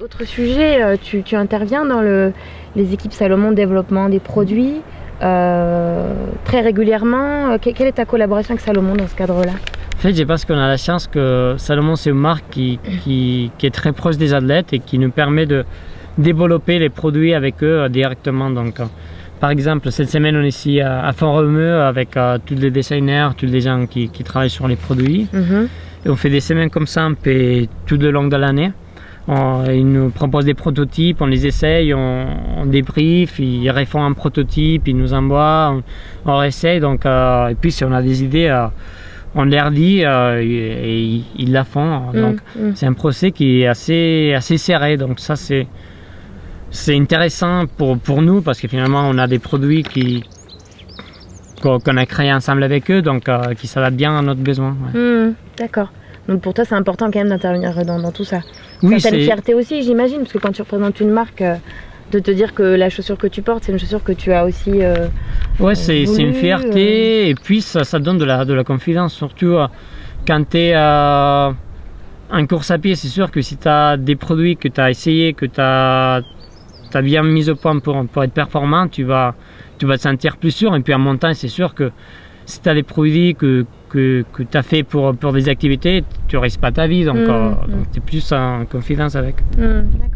Autre sujet, tu interviens dans les équipes Salomon développement des produits très régulièrement. Quelle est ta collaboration avec Salomon dans ce cadre-là? En fait, je pense qu'on a la chance que Salomon, c'est une marque qui est très proche des athlètes et qui nous permet de développer les produits avec eux directement. Donc, par exemple, cette semaine, on est ici à Font-Romeu avec tous les designers, tous les gens qui travaillent sur les produits. Et on fait des semaines comme ça un peu tout le long de l'année. Ils nous proposent des prototypes, on les essaye, on débrief, ils refont un prototype, ils nous envoient, on réessaye. Donc, et puis si on a des idées, on leur dit et ils la font. Donc c'est un procès qui est assez serré. Donc ça c'est intéressant pour nous parce que finalement on a des produits qu'on a créés ensemble avec eux, donc qui s'adaptent bien à notre besoin. Ouais. D'accord. Donc pour toi c'est important quand même d'intervenir dans tout ça. Oui, c'est une fierté aussi j'imagine, parce que quand tu représentes une marque, de te dire que la chaussure que tu portes c'est une chaussure que tu as aussi ouais, c'est une fierté et puis ça donne de la confiance, surtout quand tu es en course à pied. C'est sûr que si tu as des produits que tu as essayé, que tu as bien mis au point pour être performant, tu vas te sentir plus sûr. Et puis en montagne, c'est sûr que si tu as des produits que tu as fait pour des activités, tu ne risques pas ta vie, donc tu es plus en confiance avec. D'accord.